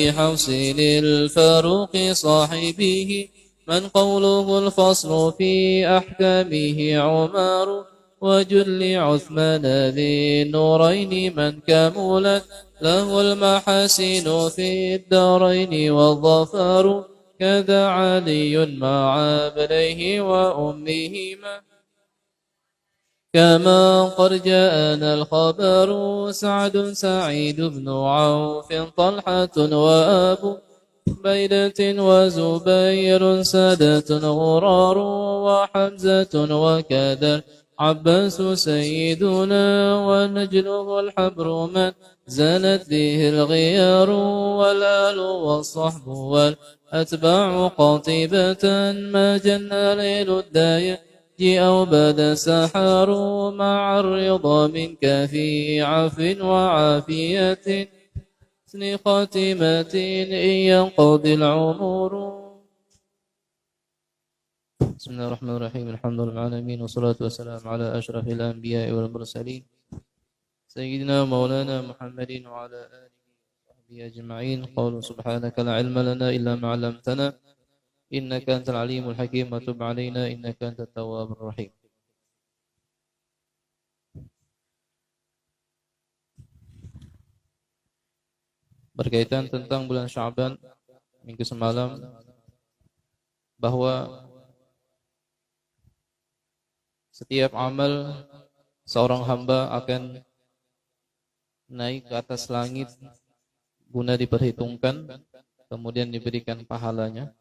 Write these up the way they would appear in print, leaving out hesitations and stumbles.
كحوسن الفاروق صاحبه من قوله الفصل في أحكامه عمار وجل عثمان ذي النورين من كملت له المحاسن في الدارين والظفار كذا علي مع ابنيه وأمهما كما قد جاءنا الخبر سعد سعيد بن عوف طلحة وأبو بيدة وزبير سادة غرار وحمزة وكذا عباس سيدنا ونجله الحبر من زنت به الغيار والآل والصحب والأتباع قاطبة ما جن ليل الداية أو بدا سحر مع الرضا منك في عفو وعافية حسن خاتمة إن ينقضي العمر. بسم الله الرحمن الرحيم. الحمد لله العالمين والصلاة والسلام على أشرف الأنبياء والمرسلين سيدنا مولانا محمد وعلى آله وصحبه أجمعين. قول سبحانك لا علم لنا إلا ما علمتنا إنك أنت العليم الحكيم وتب علينا إنك أنت التواب الرحيم. Berkaitan tentang bulan Sya'ban minggu semalam, bahwa setiap amal seorang hamba akan naik ke atas langit guna diperhitungkan, kemudian diberikan pahalanya.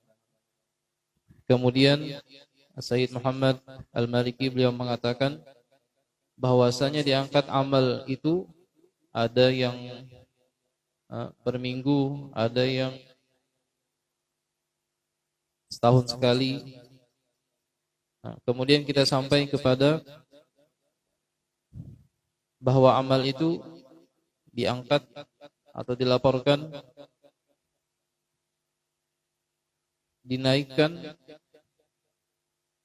Kemudian Sayyid Muhammad Al-Maliki beliau mengatakan bahwasanya diangkat amal itu ada yang per minggu, ada yang setahun sekali. Kemudian kita sampai kepada bahwa amal itu diangkat atau dilaporkan, dinaikkan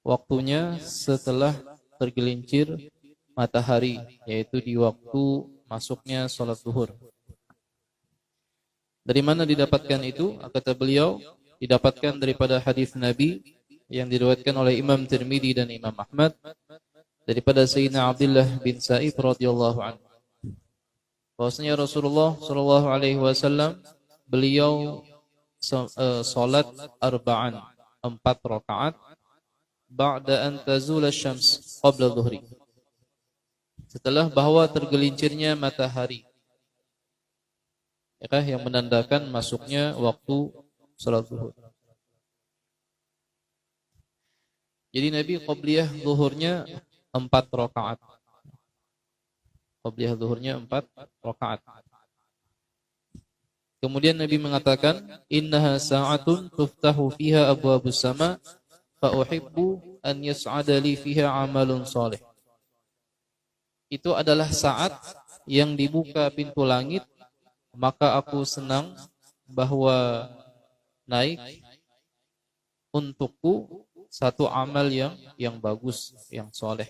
waktunya setelah tergelincir matahari, yaitu di waktu masuknya sholat zuhur. Dari mana didapatkan itu? Kata beliau, didapatkan daripada hadis Nabi yang diriwayatkan oleh Imam Tirmidzi dan Imam Ahmad daripada Sayyidina Abdullah bin Sa'ib radhiyallahu anhu. Bahwasanya Rasulullah sallallahu alaihi wasallam beliau salat arba'an, 4 rakaat ba'da an tazula syams qabla dhuhri, setelah bahwa tergelincirnya matahari, yang menandakan masuknya waktu salat zuhur. Jadi Nabi qabliyah zuhurnya 4 rakaat. Qabliyah zuhurnya 4 rakaat. Kemudian Nabi mengatakan, innaha sa'atun tuftahu fiha abwabus sama fa uhibbu an yas'ada li fiha amalun salih. Itu adalah saat yang dibuka pintu langit, maka aku senang bahwa naik untukku satu amal yang bagus, yang soleh.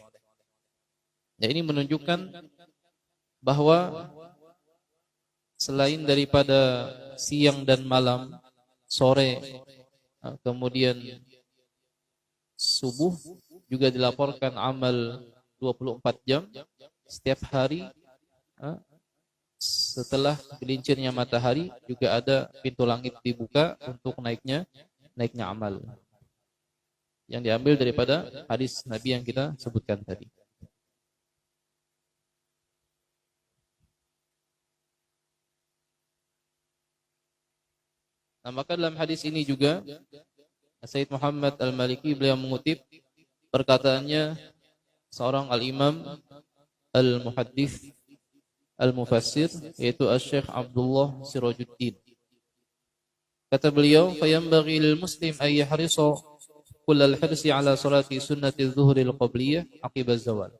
Ya, ini menunjukkan bahwa selain daripada siang dan malam, sore, kemudian subuh, juga dilaporkan amal 24 jam setiap hari. Setelah gelincirnya matahari juga ada pintu langit dibuka untuk naiknya amal, yang diambil daripada hadis Nabi yang kita sebutkan tadi. Nah, maka dalam hadis ini juga Sayyid Muhammad Al-Maliki beliau mengutip perkataannya seorang al-imam al-muhaddits al-mufassir, yaitu Asy-Syaikh Abdullah Sirajuddin. Kata beliau, fayambaghi lil muslim ay yahrisa kullal hirsi ala salati sunnati adh-dhuhri al-qabliyah aqib az-zawal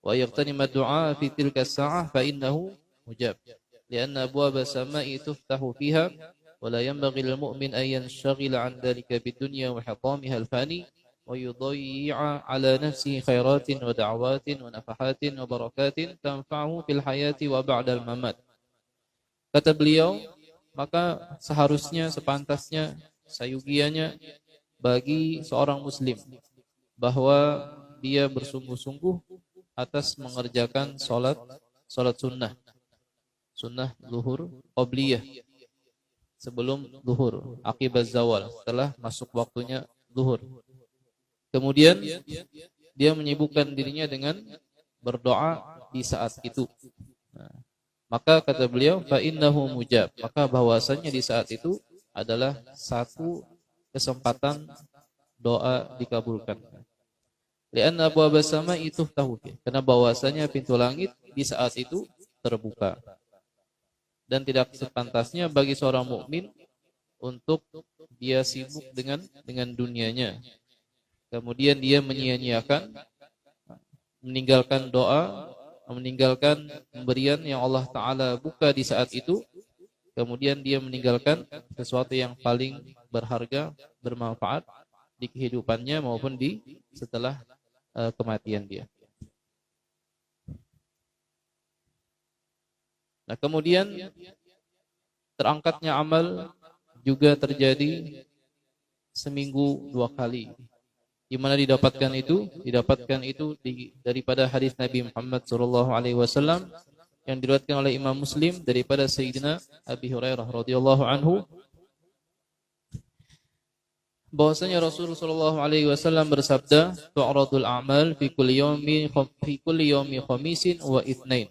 wa yaqtanima ad-du'a fi tilka as-sa'ah fa innahu mujab lianna abwab as-sama'i tuftahu fiha wa la yanbaghi lil mu'min an yanshghila 'an dhalika bid-dunya wa hitamiha al-fani wa yudayyi'a 'ala nafsihi khairatin wa da'awatin wa nafahatin wa barakatin tanfa'uhu fil hayati wa ba'da al-mamat. Kata beliau, maka seharusnya, sepantasnya, sayugianya bagi seorang muslim bahwa dia bersungguh-sungguh atas mengerjakan salat sunnah, sunnah zuhur qabliyah sebelum zuhur, akibat zawal, setelah masuk waktunya zuhur. Kemudian dia menyibukkan dirinya dengan berdoa di saat itu. Nah, maka kata beliau, fa innahu mujab, maka bahwasanya di saat itu adalah satu kesempatan doa dikabulkan. Lianna abwaabas samaa'i tuftahu, karena bahwasanya pintu langit di saat itu terbuka. Dan tidak sepantasnya bagi seorang mukmin untuk dia sibuk dengan dunianya. Kemudian dia menyia-nyiakan, meninggalkan doa, meninggalkan pemberian yang Allah Ta'ala buka di saat itu. Kemudian dia meninggalkan sesuatu yang paling berharga, bermanfaat di kehidupannya maupun di setelah kematian dia. Nah, kemudian terangkatnya amal juga terjadi seminggu 2 kali. Di mana didapatkan itu? Didapatkan itu daripada hadis Nabi Muhammad SAW yang diriwayatkan oleh Imam Muslim daripada Sayyidina Abi Hurairah radhiyallahu anhu, bahwasanya Rasulullah SAW bersabda, "Tu'radul a'mal fi kulli yawmi khamisin wa itsnain."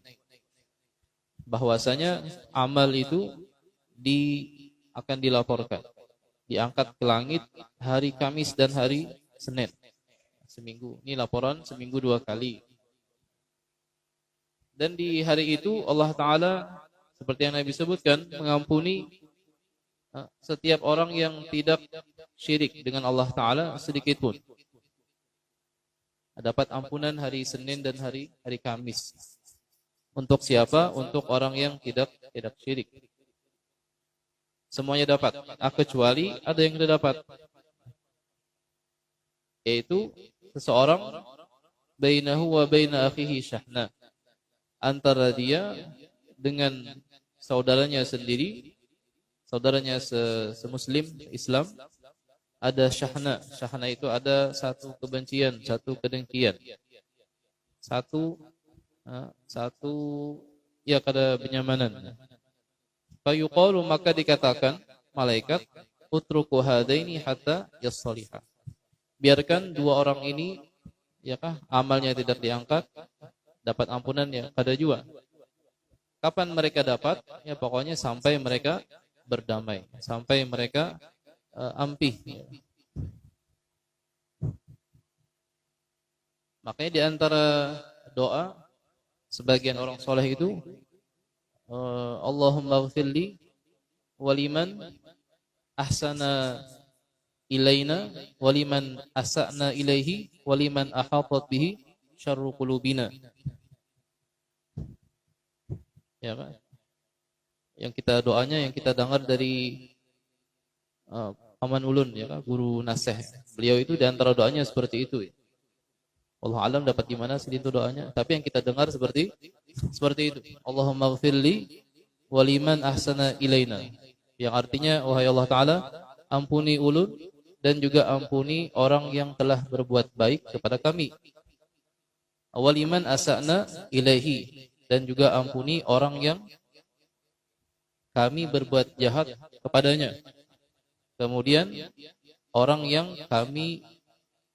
Bahwasanya amal itu akan dilaporkan, diangkat ke langit hari Kamis dan hari Senin. Seminggu. Ini laporan seminggu 2 kali. Dan di hari itu Allah Ta'ala seperti yang Nabi sebutkan mengampuni setiap orang yang tidak syirik dengan Allah Ta'ala sedikit pun. Dapat ampunan hari Senin dan hari Kamis. Untuk siapa? Untuk orang yang tidak syirik. Semuanya dapat, kecuali ada yang tidak dapat. Yaitu seseorang bainahu wa baina akhihi syahna, antara dia dengan saudaranya sendiri, saudaranya semuslim Islam, ada syahna. Syahna itu ada satu kebencian, satu kedengkian. Satu ya kada benyamanan. Fayuqalu, maka dikatakan malaikat, utruku hadaini hatta yassaliha. Biarkan 2 orang ini, amalnya tidak diangkat, dapat ampunan ya kada jua. Kapan mereka dapat? Ya pokoknya sampai mereka berdamai, sampai mereka ampih. Makanya di antara doa sebagian orang soleh itu, Allahumma ghfirli waliman ahsana ilaina waliman asa'na ilaihi waliman ahatat bihi syarru qulubina. Ya kan? Yang kita doanya yang kita dengar dari Paman Ulun, ya kan? Guru Nasih. Beliau itu di antara doanya seperti itu. Allah alam dapat di mana sih itu doanya, tapi yang kita dengar seperti itu. Allahumma ghfirli waliman ahsana ilaina. Yang artinya, wahai Allah Ta'ala, ampuni ulun dan juga ampuni orang yang telah berbuat baik kepada kami. Waliman asa'na ilaihi, dan juga ampuni orang yang kami berbuat jahat kepadanya. Kemudian orang yang kami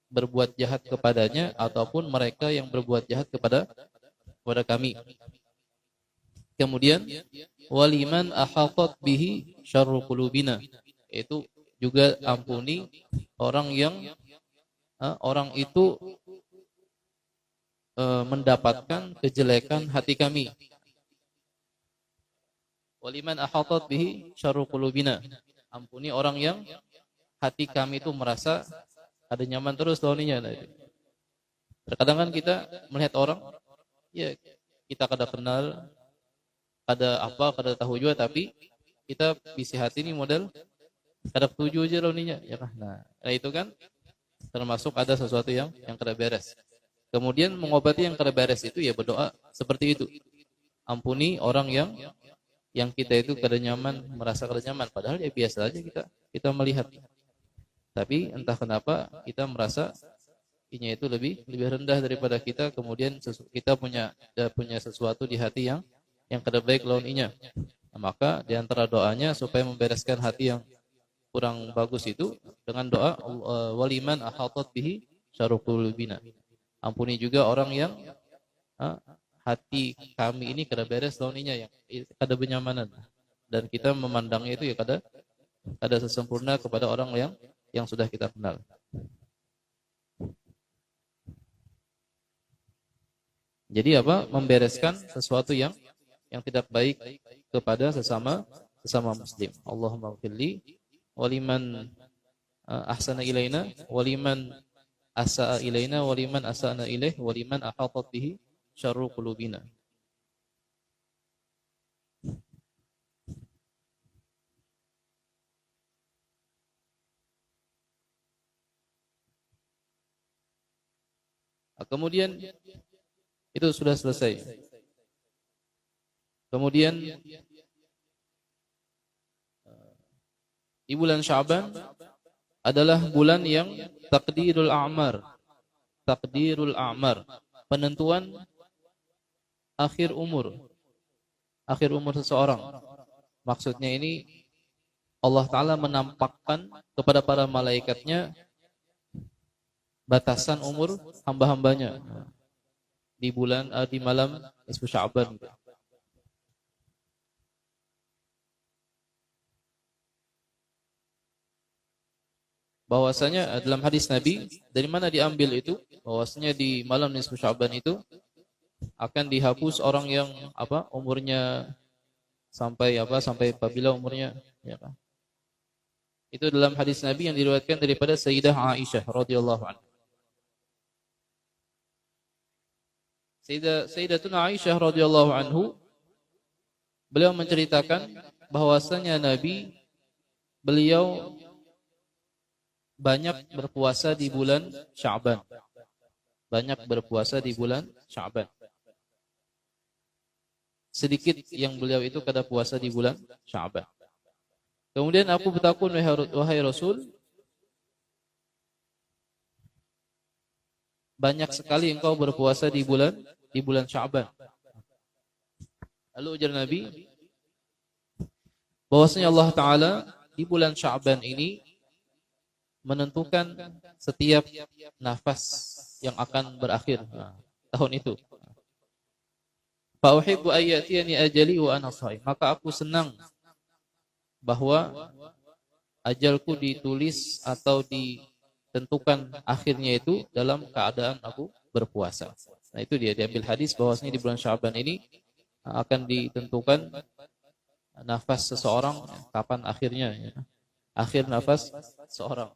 berbuat jahat kepadanya ataupun mereka yang berbuat jahat kepada kami. Kemudian waliman ahatat bihi syarru qulubina, itu juga ampuni orang yang orang itu mendapatkan kejelekan hati kami. Waliman ahatat bihi syarru qulubina, ampuni orang yang hati kami itu merasa ada nyaman terus lawannya. Terkadang kan kita melihat orang, ya kita kada kenal, kada tahu juga, tapi kita bisi hati ini model kada setuju aja lawannya, ya kan? Nah, itu kan termasuk ada sesuatu yang kada beres. Kemudian mengobati yang kada beres itu ya berdoa seperti itu. Ampuni orang yang yang kita itu kada nyaman, merasa kada nyaman, padahal ya biasa aja kita melihat. Tapi entah kenapa kita merasa inya itu lebih rendah daripada kita, kemudian kita punya sesuatu di hati yang kada baik lawan inya. Nah, maka di antara doanya supaya membereskan hati yang kurang bagus itu dengan doa waliman ahatat bihi syarru qulubina. Ampuni juga orang yang hati kami ini kada beres lawan inya, yang kada benyamanan, dan kita memandangnya itu ya kada sesempurna kepada orang yang sudah kita kenal. Jadi membereskan sesuatu yang tidak baik kepada sesama muslim. Allahumma ighfirli waliman ahsana ilaina waliman asaa ilaina waliman asana ilaih waliman ahatat bihi syarru qulubina. Kemudian itu sudah selesai. Kemudian di bulan Sya'ban adalah bulan yang takdirul a'mar. Takdirul a'mar, penentuan akhir umur seseorang. Maksudnya ini Allah Ta'ala menampakkan kepada para malaikatnya batasan umur hamba-hambanya di malam nisfu Sya'ban. Bahwasanya dalam hadis Nabi, dari mana diambil itu? Bahwasanya di malam nisfu Sya'ban itu akan dihapus orang yang umurnya sampai apabila umurnya itu dalam hadis Nabi yang diriwayatkan daripada Sayyidah Aisyah radhiyallahu anha. Sayyidatuna Aisyah radhiyallahu anhu, beliau menceritakan bahwasanya beliau banyak berpuasa di bulan Sya'ban. Sedikit yang beliau itu kada puasa di bulan Sya'ban. Kemudian aku bertakun, wahai Rasul, banyak sekali engkau berpuasa di bulan Sya'ban. Lalu ujar Nabi bahwasanya Allah Ta'ala di bulan Sya'ban ini menentukan setiap nafas yang akan berakhir tahun itu. Fa uhibbu ayyatiyani ajali wa ana shaim. Maka aku senang bahwa ajalku ditulis atau ditentukan akhirnya itu dalam keadaan aku berpuasa. Nah, itu dia diambil hadis bahwasanya di bulan Sya'ban ini akan ditentukan nafas seseorang kapan akhirnya, akhir nafas seseorang.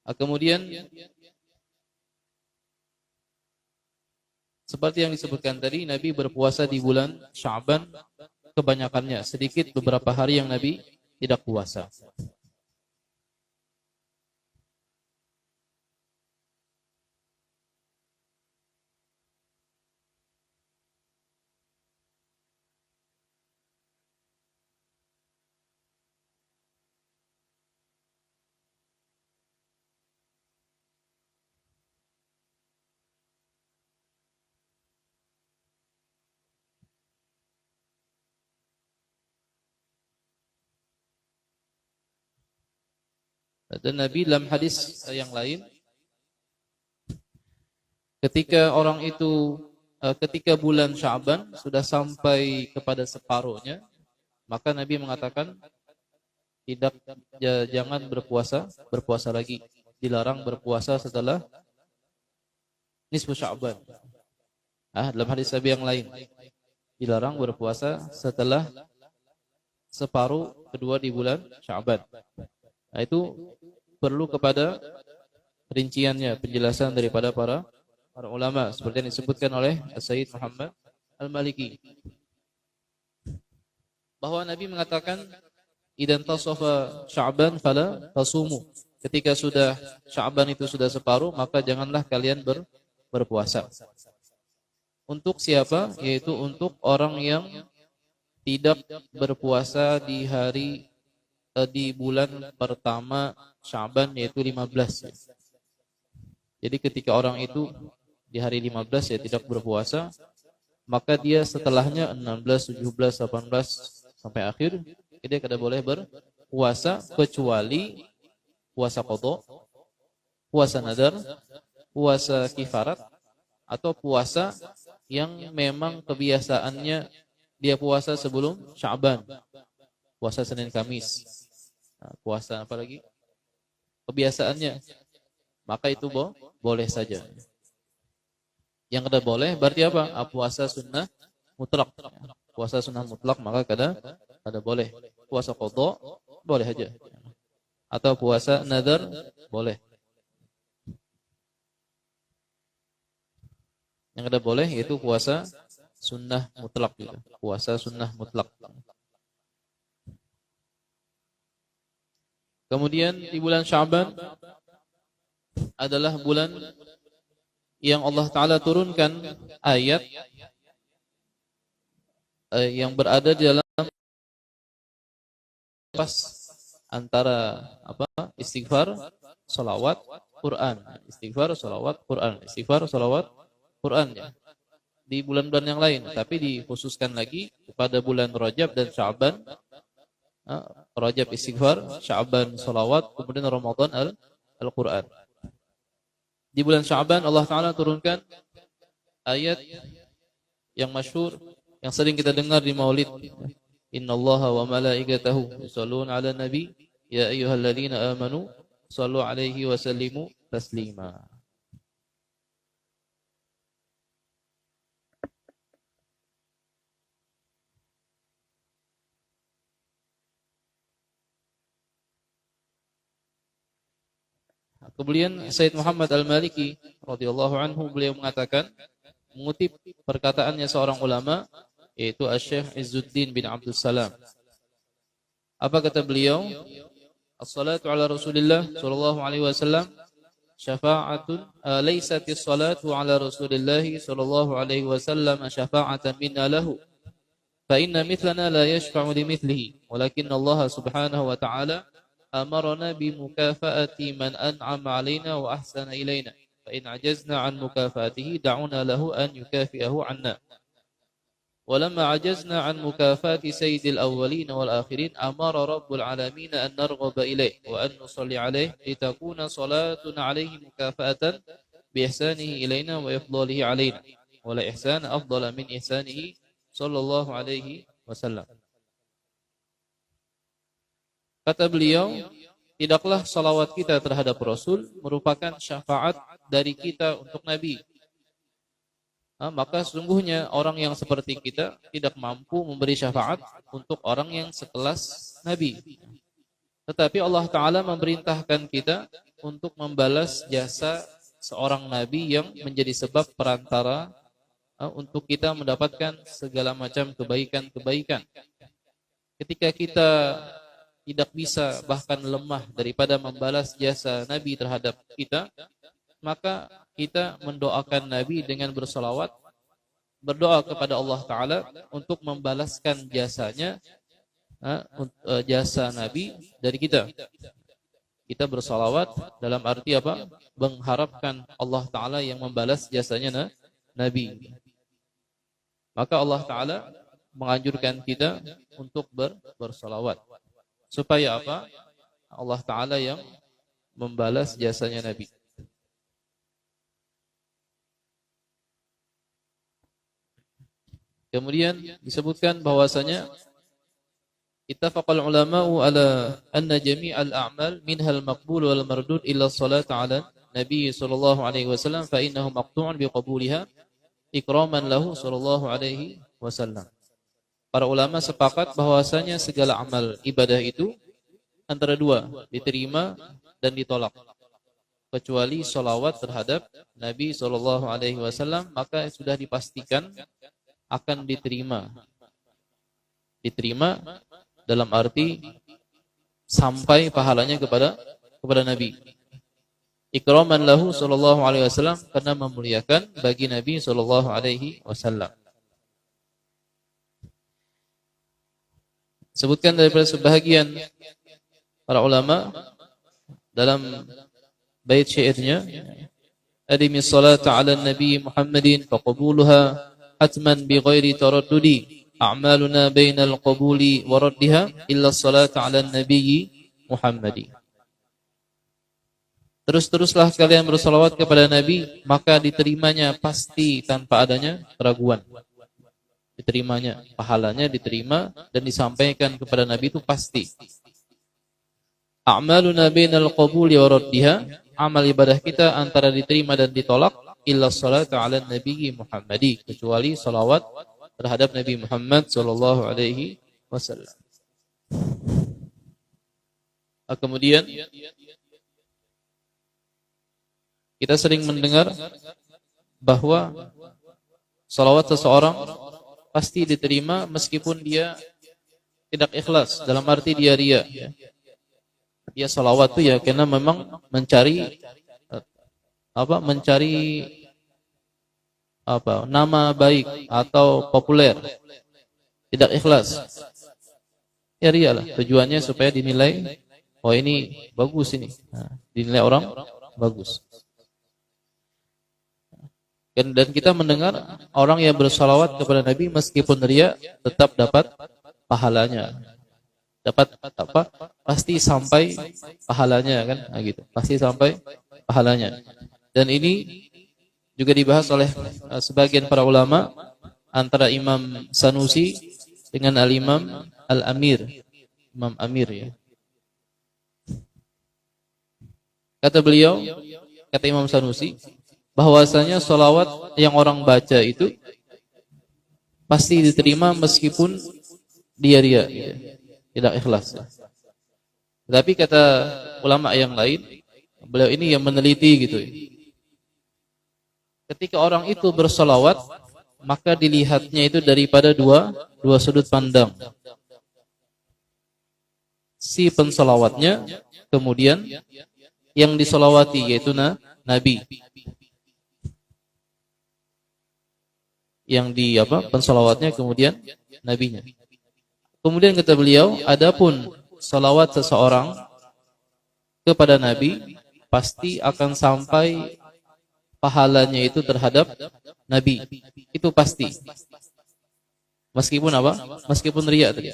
Kemudian seperti yang disebutkan tadi, Nabi berpuasa di bulan Sya'ban kebanyakannya. Sedikit beberapa hari yang Nabi tidak puasa. Dan Nabi dalam hadis yang lain, ketika bulan Sya'ban sudah sampai kepada separuhnya, maka Nabi mengatakan jangan berpuasa lagi. Dilarang berpuasa setelah nisfu Sya'ban. Dalam hadis Nabi yang lain, dilarang berpuasa setelah separuh kedua di bulan Sya'ban. Nah, itu perlu kepada rinciannya, penjelasan daripada para ulama seperti yang disebutkan oleh Sayyid Muhammad Al-Maliki, bahwa Nabi mengatakan idan tasafa Sya'ban fala tasumu. Ketika sudah Sya'ban itu sudah separuh, maka janganlah kalian berpuasa. Untuk siapa? Yaitu untuk orang yang tidak berpuasa di bulan pertama Sya'ban, yaitu 15. Jadi ketika orang itu di hari 15 ya tidak berpuasa, maka dia setelahnya 16, 17, 18 sampai akhir dia tidak boleh berpuasa kecuali puasa qadha, puasa nadar, puasa kifarat, atau puasa yang memang kebiasaannya dia puasa sebelum Sya'ban. Puasa Senin Kamis. Nah, puasa apa lagi? Kebiasaannya. Maka itu boleh saja. Yang kada boleh berarti apa? Puasa sunnah mutlak. Puasa sunnah mutlak maka kada boleh. Puasa qadha boleh aja. Atau puasa nadar boleh. Yang kada boleh yaitu puasa sunnah mutlak gitu. Puasa sunnah mutlak. Kemudian di bulan Sya'ban adalah bulan yang Allah Ta'ala turunkan ayat yang berada di dalam pas antara istighfar, salawat, Quran. Istighfar, salawat, Quran. Istighfar, salawat, Quran ya. Di bulan-bulan yang lain, tapi dikhususkan lagi kepada bulan Rajab dan Sya'ban. Rajab istighfar, Sya'ban salawat, kemudian Ramadan Al-Quran. Di bulan Sya'ban Allah Ta'ala turunkan ayat yang masyhur, yang sering kita dengar di Maulid. Innallaha wa malaikatahu yusholluna 'alan nabi ya ayyuhalladzina amanu shallu 'alaihi wa sallimu taslima. Kemudian Sayyid Muhammad Al-Maliki radhiyallahu anhu beliau mengatakan, mengutip perkataannya seorang ulama yaitu Asy-Syaikh Izzuddin bin Abdul Salam. Apa kata beliau? As-salatu ala Rasulillah sallallahu alaihi wasallam syafa'atun laysatis salatu ala Rasulillah sallallahu alaihi wasallam syafa'atan minna lahu. Fa inna mithlana la yashfa'u limithlihi, walakin Allah subhanahu wa ta'ala أمرنا بمكافأة من أنعم علينا وأحسن إلينا فإن عجزنا عن مكافأته دعونا له أن يكافئه عنا ولما عجزنا عن مكافأة سيد الأولين والآخرين أمر رب العالمين أن نرغب إليه وأن نصلي عليه لتكون صلاتنا عليه مكافأة بإحسانه إلينا وإفضاله علينا ولا إحسان أفضل من إحسانه صلى الله عليه وسلم. Kata beliau, tidaklah salawat kita terhadap Rasul merupakan syafaat dari kita untuk Nabi. Maka sesungguhnya orang yang seperti kita tidak mampu memberi syafaat untuk orang yang sekelas Nabi. Tetapi Allah Ta'ala memerintahkan kita untuk membalas jasa seorang Nabi yang menjadi sebab perantara untuk kita mendapatkan segala macam kebaikan-kebaikan. Ketika kita tidak bisa bahkan lemah daripada membalas jasa Nabi terhadap kita, maka kita mendoakan Nabi dengan bersalawat, berdoa kepada Allah Ta'ala untuk membalaskan jasanya, jasa Nabi dari kita. Kita bersalawat dalam arti apa? Mengharapkan Allah Ta'ala yang membalas jasanya Nabi. Maka Allah Ta'ala menganjurkan kita untuk bersalawat. Supaya apa? Allah Ta'ala yang membalas jasanya Nabi. Kemudian disebutkan bahwasanya ittafaqal ulama'u ala anna jami'al a'mal minhal maqbul wal mardud illa salat 'ala Nabi sallallahu alaihi wasallam fa innahu maqtu'un biqabuliha ikraman lahu sallallahu alaihi wasallam. Para ulama sepakat bahwasanya segala amal ibadah itu antara dua, diterima dan ditolak. Kecuali salawat terhadap Nabi SAW, maka sudah dipastikan akan diterima. Diterima dalam arti sampai pahalanya kepada Nabi. ikraman lahu sallallahu alaihi wasallam, karena memuliakan bagi Nabi sallallahu alaihi wasallam. Sebutkan daripada sebahagian para ulama dalam bait syairnya, adimi salata ala nabi Muhammadin faqabuluha hatman bi ghairi taraddudi a'maluna bainal qabuli wa raddiha illa salata ala nabi Muhammadi. Terus-teruslah kalian bersalawat kepada Nabi, maka diterimanya pasti tanpa adanya keraguan. Diterimanya, pahalanya diterima dan disampaikan kepada Nabi itu pasti. A'maluna bainal qabuli wa raddiha, amal ibadah kita antara diterima dan ditolak, illa salatu ala nabi Muhammadi, kecuali salawat terhadap Nabi Muhammad sallallahu alaihi wasallam. Kemudian kita sering mendengar bahwa salawat seseorang pasti diterima meskipun dia tidak ikhlas, dalam arti dia ria. Dia salawat itu ya karena memang mencari nama baik atau populer, tidak ikhlas. Ya ria lah, tujuannya supaya dinilai, oh ini bagus ini, dinilai orang bagus. Dan kita mendengar orang yang bersalawat kepada Nabi meskipun ria tetap dapat pahalanya. Dapat apa? Pasti sampai pahalanya kan? Nah, gitu. Pasti sampai pahalanya. Dan ini juga dibahas oleh sebagian para ulama antara Imam Sanusi dengan Al-Imam Al-Amir. Imam Amir ya. Kata beliau, kata Imam Sanusi, bahwasanya salawat yang orang baca itu pasti diterima meskipun dia ria, tidak ikhlas. Tapi kata ulama yang lain, beliau ini yang meneliti gitu. Ketika orang itu bersalawat, maka dilihatnya itu daripada dua sudut pandang. Si pensalawatnya, kemudian yang disalawati yaitu Nabi. Yang pensalawatnya kemudian nabinya. Kemudian kata beliau, adapun salawat seseorang kepada Nabi pasti akan sampai pahalanya itu terhadap Nabi. Itu pasti. Meskipun Meskipun riya tadi.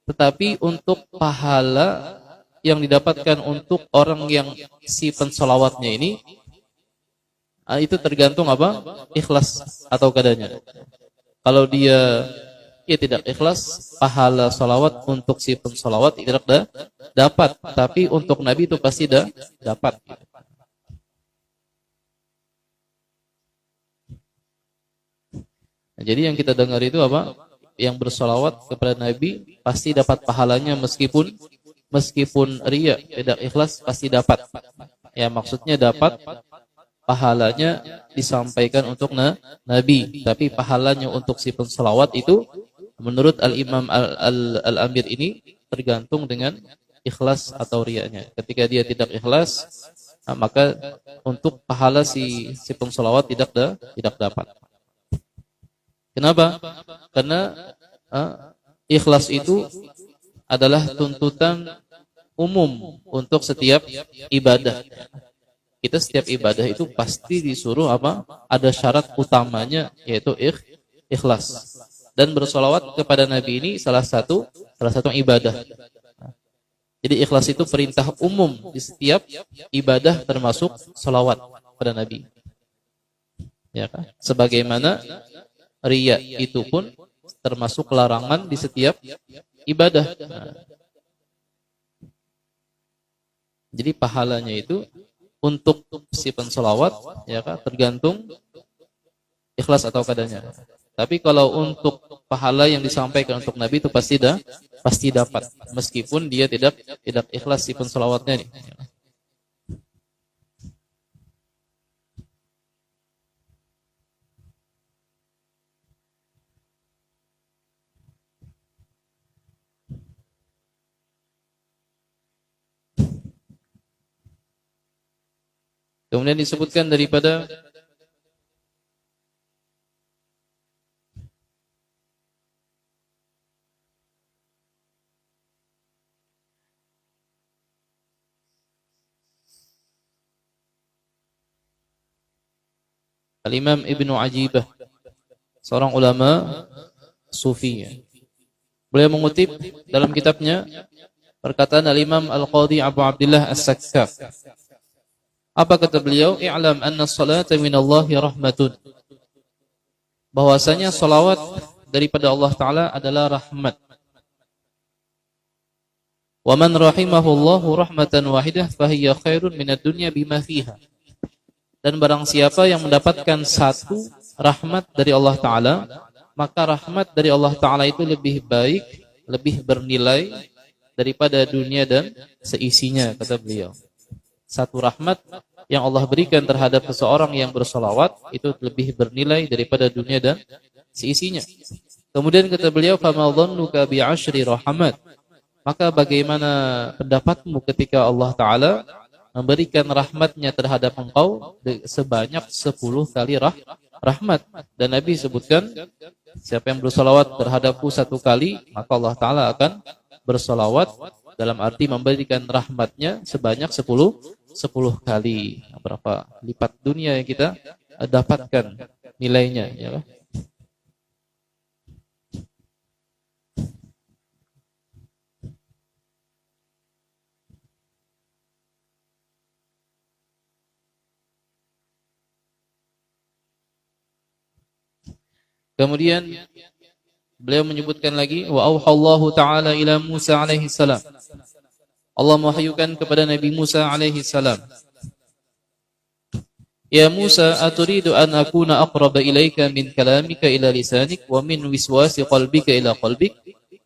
Tetapi untuk pahala yang didapatkan untuk orang yang si pensalawatnya ini, itu tergantung ikhlas atau kadanya. Kalau dia tidak ikhlas, pahala salawat untuk si pensalawat tidak dapat. Tapi untuk Nabi itu pasti dapat. Nah, jadi yang kita dengar itu yang bersalawat kepada Nabi pasti dapat pahalanya meskipun riya, tidak ikhlas pasti dapat. Ya maksudnya dapat pahalanya disampaikan untuk Nabi, tapi pahalanya untuk si pensalawat itu menurut Al-Imam Al-Amir ini tergantung dengan ikhlas atau riyanya. Ketika dia tidak ikhlas, maka untuk pahala si pensalawat tidak dapat. Kenapa? Karena ikhlas itu adalah tuntutan umum untuk setiap ibadah. Kita setiap ibadah itu pasti disuruh ada syarat utamanya yaitu ikhlas. Dan bersolawat kepada Nabi ini salah satu ibadah. Jadi ikhlas itu perintah umum di setiap ibadah termasuk solawat kepada Nabi. Ya kan? Sebagaimana riya itu pun termasuk larangan di setiap ibadah. Jadi pahalanya itu untuk si pensolawat ya kan tergantung ikhlas atau kadanya. Tapi kalau untuk pahala yang disampaikan untuk Nabi itu pasti dapat meskipun dia tidak ikhlas si pensolawatnya nih. Kemudian disebutkan daripada Al-Imam Ibnu Ajibah, seorang ulama sufi. Beliau mengutip dalam kitabnya perkataan Al-Imam Al-Qadhi Abu Abdullah As-Sakkaf. Apa kata beliau? I'lam anna salata minallahi rahmatun. Bahwasanya salawat daripada Allah Ta'ala adalah rahmat. Wa man rahimahullahu rahmatan wahidah fahiya khairun minad dunya bima fiha. Dan barang siapa yang mendapatkan satu rahmat dari Allah Ta'ala, maka rahmat dari Allah Ta'ala itu lebih baik, lebih bernilai daripada dunia dan seisinya, kata beliau. Satu rahmat yang Allah berikan terhadap seseorang yang bersolawat itu lebih bernilai daripada dunia dan seisinya. Kemudian kata beliau, فَمَا ظَنُّكَ بِعَشْرِ رَحَمَتْ. Maka bagaimana pendapatmu ketika Allah Ta'ala memberikan rahmatnya terhadap engkau sebanyak 10 kali rahmat. Dan Nabi sebutkan, siapa yang bersolawat terhadapku 1 kali, maka Allah Ta'ala akan bersolawat dalam arti memberikan rahmatnya sebanyak 10 kali. Berapa lipat dunia yang kita dapatkan nilainya, ya kan? Kemudian beliau menyebutkan lagi, wa auhallahu ta'ala ila Musa alaihi salam. Allah mewahyukan kepada Nabi Musa alaihi salam, ya Musa, aturidu an akuna aqraba ilaika min kalamika ila lisanik, wa min wiswasi qalbika ila qalbik,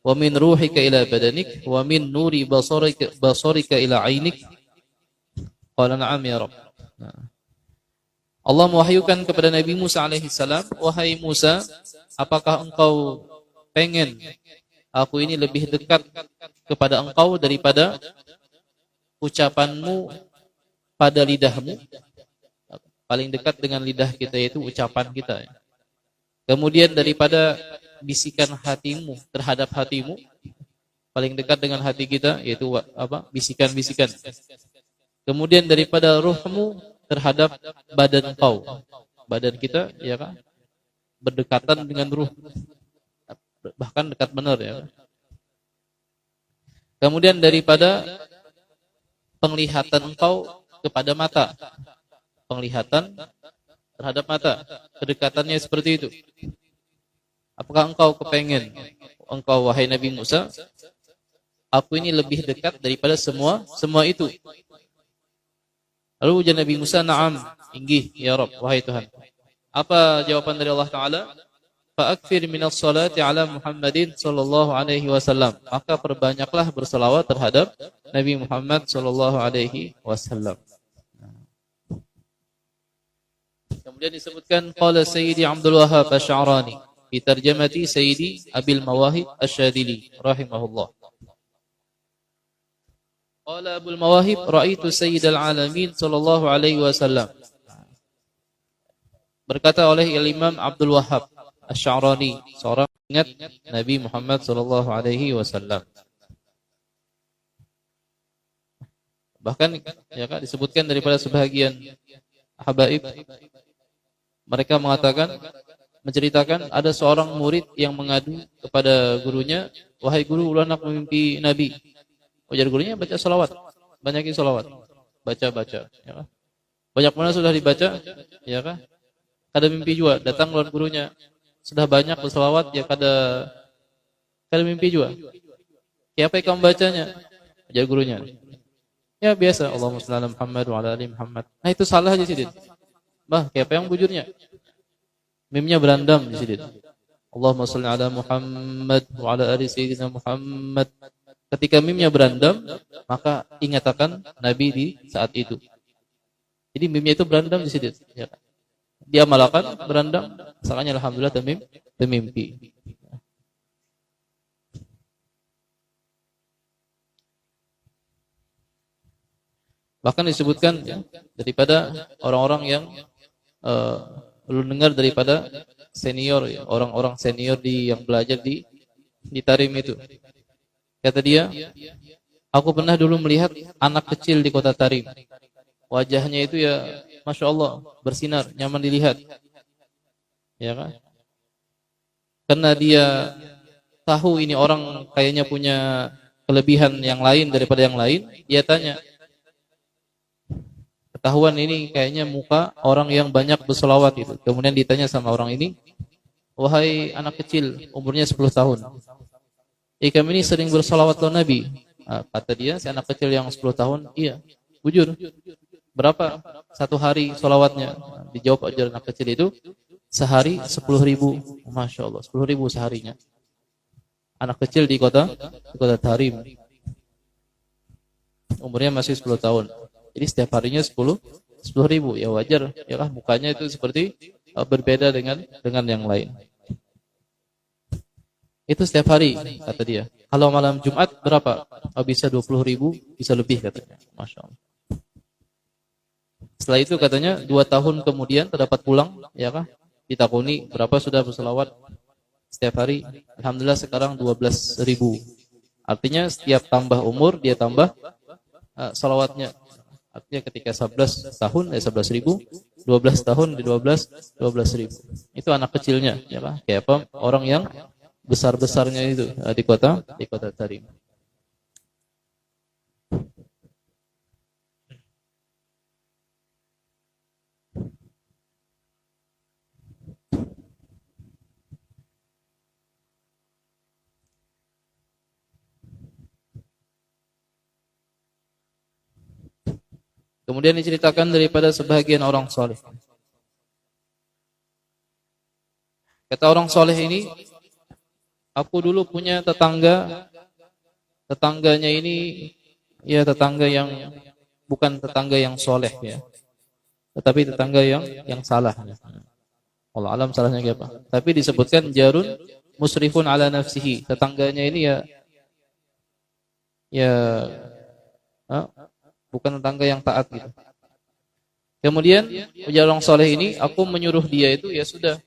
wa min ruhika ila badanik, wa min nuri basarika ila ainik. Qala na'am ya Rabb. Allah mewahyukan kepada Nabi Musa alaihi salam, wahai Musa, apakah engkau pengen aku ini lebih dekat kepada engkau daripada ucapanmu pada lidahmu? Paling dekat dengan lidah kita yaitu ucapan kita. Kemudian daripada bisikan hatimu terhadap hatimu, paling dekat dengan hati kita yaitu apa? Bisikan-bisikan. Kemudian daripada ruhmu terhadap badan engkau. Badan kita, ya kan? Berdekatan dengan ruh. Bahkan dekat benar, ya kan? Kemudian daripada penglihatan engkau kepada mata. Penglihatan terhadap mata. Kedekatannya seperti itu. Apakah engkau kepengen, engkau wahai Nabi Musa, aku ini lebih dekat daripada semua itu? Lalu ujar Nabi Musa, na'am, inggih, ya Rabb, wahai Tuhan. Apa jawaban dari Allah Ta'ala? Fa'akfir minas salati ala Muhammadin sallallahu alaihi wasallam. Maka perbanyaklah berselawat terhadap Nabi Muhammad sallallahu alaihi wasallam. Kemudian disebutkan, qala Sayyidi Abdul Wahhab Asy-Sya'rani fi tarjamati Sayyidi Abil Mawahib Asy-Syadili rahimahullah. Qala Abul Mawahib, ra'aitu Sayyidal Alamin sallallahu alaihi wasallam. Berkata oleh Imam Abdul Wahhab Asy-Sya'rani, seorang ingat Nabi Muhammad sallallahu alaihi wasallam. Bahkan ya kan disebutkan daripada sebahagian habaib, mereka mengatakan, menceritakan ada seorang murid yang mengadu kepada gurunya, wahai guru, ulah nak memimpi Nabi. Ujar gurunya, baca salawat, banyakin salawat, baca, ya kan? Banyak mana sudah dibaca, ya kan? Kada mimpi juga, datang lawan gurunya, sudah banyak bersalawat, ya kada mimpi juga. Siapa yang kamu bacanya? Ujar gurunya, ya biasa, Allahumma shalli ala Muhammad wa ala ali Muhammad. Nah itu salah aja sih, bah, siapa yang bujurnya? Mimnya berandam di sini. Allahumma shalli ala Muhammad wa ala ali sayyidina Muhammad. Ketika mimnya berandam, maka ingatakan Nabi di saat itu. Jadi mimnya itu berandam di sini. Ya. Dia malakan berandam, misalnya alhamdulillah temimpi. Bahkan disebutkan ya, daripada orang-orang yang belum dengar daripada senior ya, orang-orang senior yang belajar di Tarim itu. Kata dia, aku pernah dulu melihat anak kecil di kota Tarim. Wajahnya itu ya, Masya Allah, bersinar, nyaman dilihat. Ya kan? Karena dia tahu ini orang kayaknya punya kelebihan yang lain daripada yang lain, dia tanya, ketahuan ini kayaknya muka orang yang banyak berselawat itu. Kemudian ditanya sama orang ini, wahai anak kecil, umurnya 10 tahun. Kami ini sering berselawat ke Nabi. Kata dia, si anak kecil yang 10 tahun, iya, bujur. Berapa satu hari selawatnya? Dijawab ajar anak kecil itu, sehari 10.000. Masya Allah, 10.000 seharinya. Anak kecil di kota Tarim. Umurnya masih 10 tahun. Jadi setiap harinya 10.000. Ya wajar, ya lah mukanya itu seperti berbeda dengan yang lain. Itu setiap hari, kata dia. Kalau malam Jumat berapa? Bisa 20.000, bisa lebih katanya. Masya Allah. Setelah itu katanya 2 tahun kemudian terdapat pulang, ya kah? Ditakuni berapa sudah berselawat setiap hari. Alhamdulillah sekarang 12.000. Artinya setiap tambah umur dia tambah salawatnya. Artinya ketika 11 tahun 11.000, 12 tahun di 12.000. Itu anak kecilnya, ya kah? Kayak apa? Orang yang besar-besarnya itu di kota Tarim. Kemudian diceritakan daripada sebahagian orang soleh. Kata orang soleh ini, aku dulu punya tetangganya ini ya tetangga yang bukan tetangga yang soleh ya, tetapi tetangga yang salah. Allah alam salahnya kayak apa. Tapi disebutkan jarun musrifun ala nafsihi. Tetangganya ini ya bukan tetangga yang taat gitu. Kemudian ujar orang soleh ini, aku menyuruh dia itu ya sudah,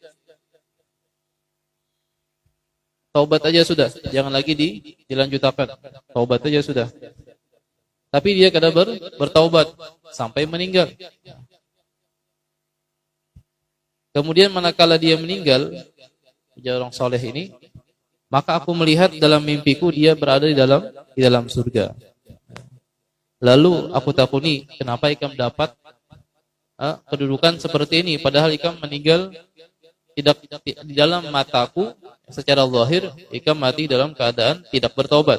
taubat aja sudah, jangan lagi dilanjutkan. Taubat aja sudah. Tapi dia kadang bertaubat sampai meninggal. Kemudian manakala dia meninggal, ujar orang soleh ini, maka aku melihat dalam mimpiku dia berada di dalam surga. Lalu aku takuni, kenapa ikam dapat kedudukan seperti ini, padahal ikam meninggal tidak di dalam mataku secara zahir, ikam mati dalam keadaan tidak bertobat.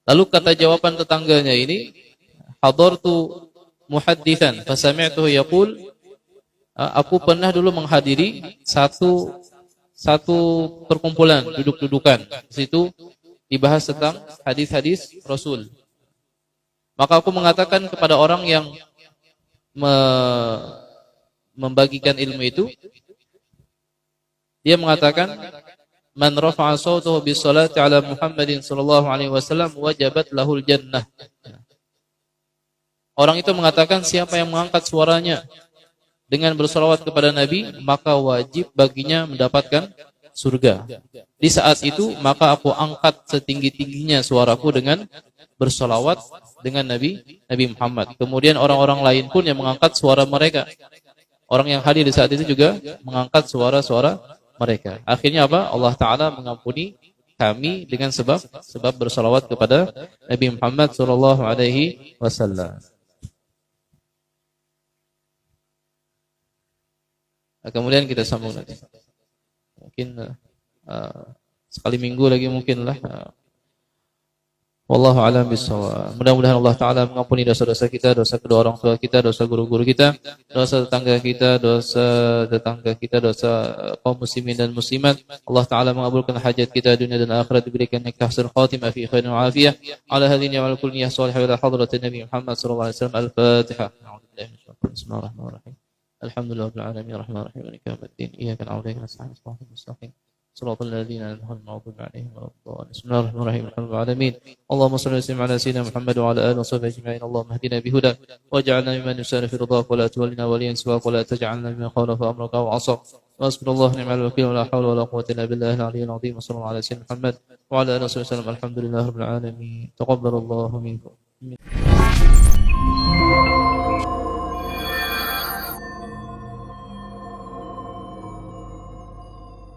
Lalu kata jawaban tetangganya ini, hadartu muhadditsan fasami'tuhu yaqul, aku pernah dulu menghadiri satu perkumpulan duduk-dudukan. Di situ dibahas tentang hadis-hadis Rasul. Maka aku mengatakan kepada orang yang membagikan ilmu itu, dia mengatakan, man rafa'a sawtahu bis salati ala Muhammadin sallallahu alaihi wasallam wajabat lahul jannah. Orang itu mengatakan, siapa yang mengangkat suaranya dengan bersalawat kepada Nabi, maka wajib baginya mendapatkan surga. Di saat itu, maka aku angkat setinggi-tingginya suaraku dengan bersalawat dengan Nabi Muhammad. Kemudian orang-orang lain pun yang mengangkat suara mereka. Orang yang hadir di saat itu juga mengangkat suara-suara mereka. Akhirnya apa? Allah Ta'ala mengampuni kami dengan sebab bersalawat kepada Nabi Muhammad sallallahu alaihi wasallam. Kemudian kita sambung nanti. Mungkin sekali minggu lagi mungkin lah. Wallahu a'lam bishawab. Mudah-mudahan Allah Ta'ala mengampuni dosa-dosa kita, dosa kedua orang tua kita, dosa guru-guru kita, dosa tetangga kita, dosa kaum muslimin dan muslimat. Allah Ta'ala mengabulkan hajat kita dunia dan akhirat, diberikan nikah khatimah fi khairin wa afiyah. Ala hadhihi wa ala kulli niyah salihah ila hadratin Nabi Muhammad sallallahu alaihi wasallam. Al-Fatihah. Bismillahirrahmanirrahim. Alhamdulillahirabbil alamin arrahmanirrahim maliki yaumiddin. Iyyaka na'budu wa iyyaka nasta'in. صراط الذين أنعمت المغضوب عليهم ولا الضالين. بسم الله الرحمن الرحيم الحمد لله العالمين. اللهم صل وسلم على سيدنا محمد وعلى آله وصحبه أجمعين. اللهم اهدنا بهداك واجعلنا ممن يسار في رضاك ولا تولنا وليا سواك ولا تجعلنا ممن خالف أمرك أو عصاك. وأسبحنا الله نعم الوكيل ولا حول ولا قوة إلا بالله العلي العظيم. وصلى الله على سيدنا محمد وعلى آله وصحبه وسلم. الحمد لله رب العالمين. تقبل الله منكم.